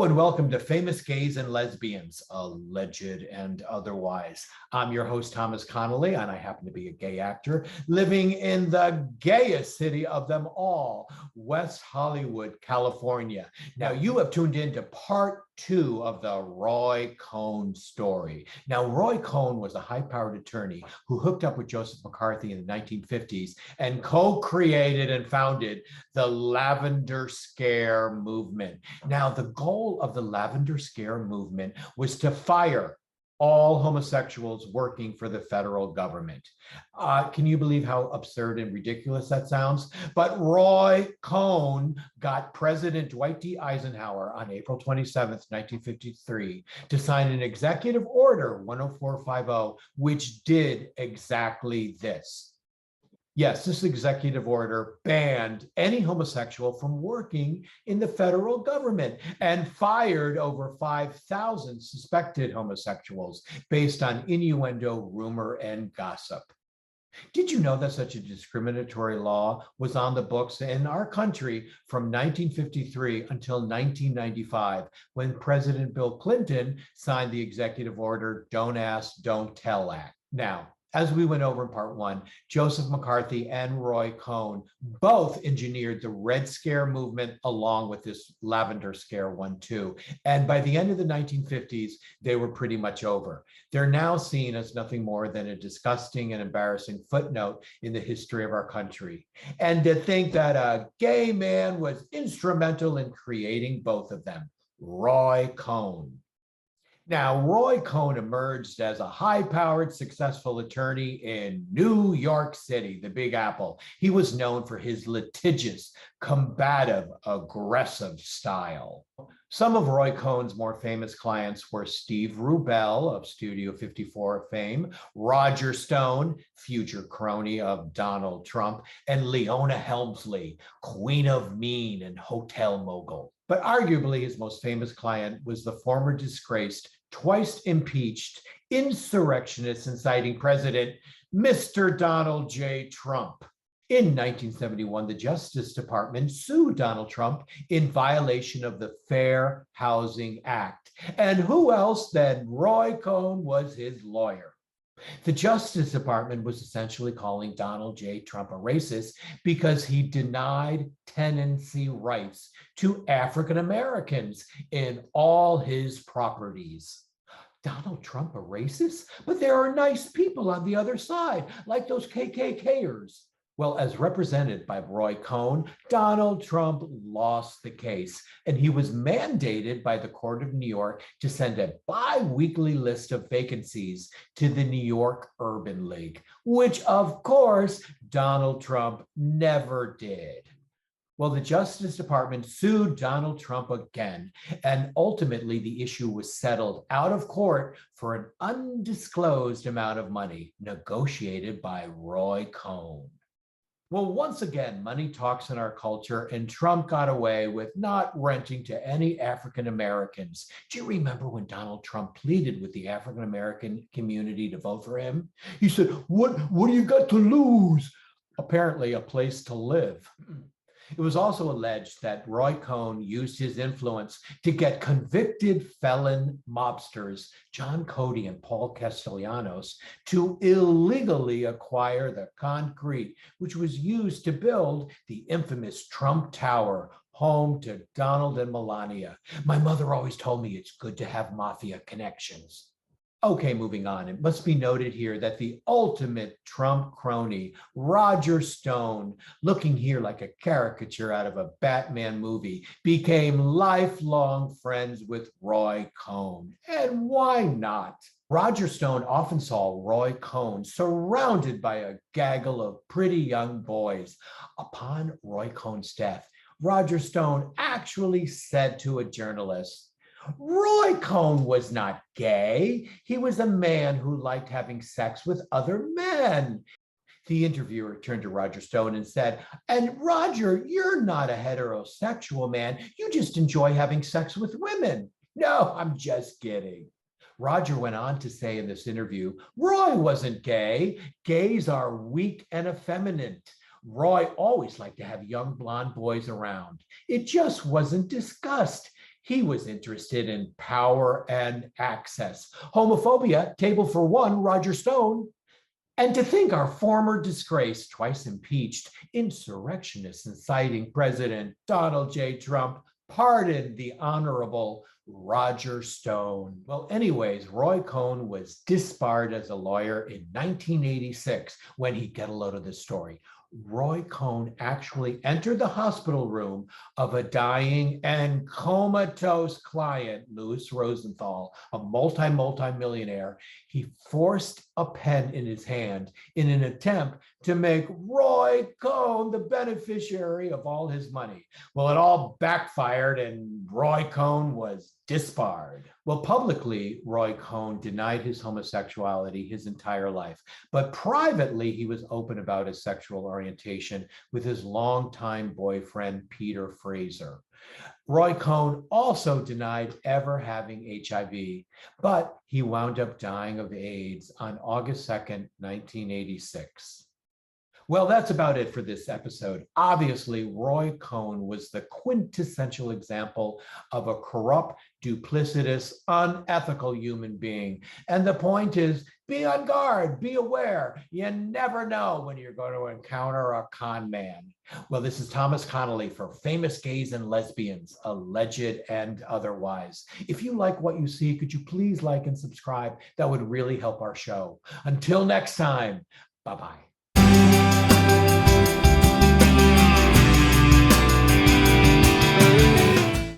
Hello and welcome to Famous Gays and Lesbians, alleged and otherwise. I'm your host, Thomas Connolly, and I happen to be a gay actor living in the gayest city of them all, West Hollywood, California. Now, you have tuned in to part 2 of the Roy Cohn story. Now, Roy Cohn was a high-powered attorney who hooked up with Joseph McCarthy in the 1950s and co-created and founded the Lavender Scare movement. Now, the goal of the Lavender Scare movement was to fire all homosexuals working for the federal government. Can you believe how absurd and ridiculous that sounds? But Roy Cohn got President Dwight D. Eisenhower on April 27th, 1953, to sign an executive order 10450, which did exactly this. Yes, this executive order banned any homosexual from working in the federal government and fired over 5,000 suspected homosexuals based on innuendo, rumor, and gossip. Did you know that such a discriminatory law was on the books in our country from 1953 until 1995, when President Bill Clinton signed the executive order Don't Ask, Don't Tell Act? Now, as we went over in part 1, Joseph McCarthy and Roy Cohn both engineered the Red Scare movement along with this Lavender Scare one too. And by the end of the 1950s, they were pretty much over. They're now seen as nothing more than a disgusting and embarrassing footnote in the history of our country. And to think that a gay man was instrumental in creating both of them, Roy Cohn. Now, Roy Cohn emerged as a high-powered, successful attorney in New York City, the Big Apple. He was known for his litigious, combative, aggressive style. Some of Roy Cohn's more famous clients were Steve Rubell of Studio 54 fame, Roger Stone, future crony of Donald Trump, and Leona Helmsley, Queen of Mean and hotel mogul. But arguably his most famous client was the former disgraced, twice impeached, insurrectionist inciting president, Mr. Donald J. Trump. In 1971, the Justice Department sued Donald Trump in violation of the Fair Housing Act. And who else than Roy Cohn was his lawyer? The Justice Department was essentially calling Donald J. Trump a racist because he denied tenancy rights to African Americans in all his properties. Donald Trump a racist? But there are nice people on the other side, like those KKKers. Well, as represented by Roy Cohn, Donald Trump lost the case, and he was mandated by the Court of New York to send a bi-weekly list of vacancies to the New York Urban League, which, of course, Donald Trump never did. Well, the Justice Department sued Donald Trump again, and ultimately the issue was settled out of court for an undisclosed amount of money negotiated by Roy Cohn. Well, once again, money talks in our culture, and Trump got away with not renting to any African Americans. Do you remember when Donald Trump pleaded with the African American community to vote for him? He said, what do you got to lose? Apparently, a place to live. It was also alleged that Roy Cohn used his influence to get convicted felon mobsters John Cody and Paul Castellanos to illegally acquire the concrete which was used to build the infamous Trump Tower, home to Donald and Melania. My mother always told me it's good to have Mafia connections. Okay, moving on. It must be noted here that the ultimate Trump crony, Roger Stone, looking here like a caricature out of a Batman movie, became lifelong friends with Roy Cohn. And why not? Roger Stone often saw Roy Cohn surrounded by a gaggle of pretty young boys. Upon Roy Cohn's death, Roger Stone actually said to a journalist, Roy Cohn was not gay. He was a man who liked having sex with other men. The interviewer turned to Roger Stone and said, and Roger, you're not a heterosexual man. You just enjoy having sex with women. No, I'm just kidding. Roger went on to say in this interview, Roy wasn't gay. Gays are weak and effeminate. Roy always liked to have young blonde boys around. It just wasn't discussed. He was interested in power and access. Homophobia, table for one, Roger Stone. And to think our former disgraced, twice impeached, insurrectionist inciting President Donald J. Trump pardoned the Honorable Roger Stone. Well, anyways, Roy Cohn was disbarred as a lawyer in 1986 when he got a load of this story. Roy Cohn actually entered the hospital room of a dying and comatose client, Louis Rosenthal, a multi-millionaire. He forced a pen in his hand in an attempt to make Roy Cohn the beneficiary of all his money. Well, it all backfired and Roy Cohn was disbarred. Well, publicly, Roy Cohn denied his homosexuality his entire life, but privately, he was open about his sexual orientation with his longtime boyfriend, Peter Fraser. Roy Cohn also denied ever having HIV, but he wound up dying of AIDS on August 2nd, 1986. Well, that's about it for this episode. Obviously, Roy Cohn was the quintessential example of a corrupt, duplicitous, unethical human being. And the point is, be on guard, be aware. You never know when you're going to encounter a con man. Well, this is Thomas Connolly for Famous Gays and Lesbians, Alleged and Otherwise. If you like what you see, could you please like and subscribe? That would really help our show. Until next time, bye-bye.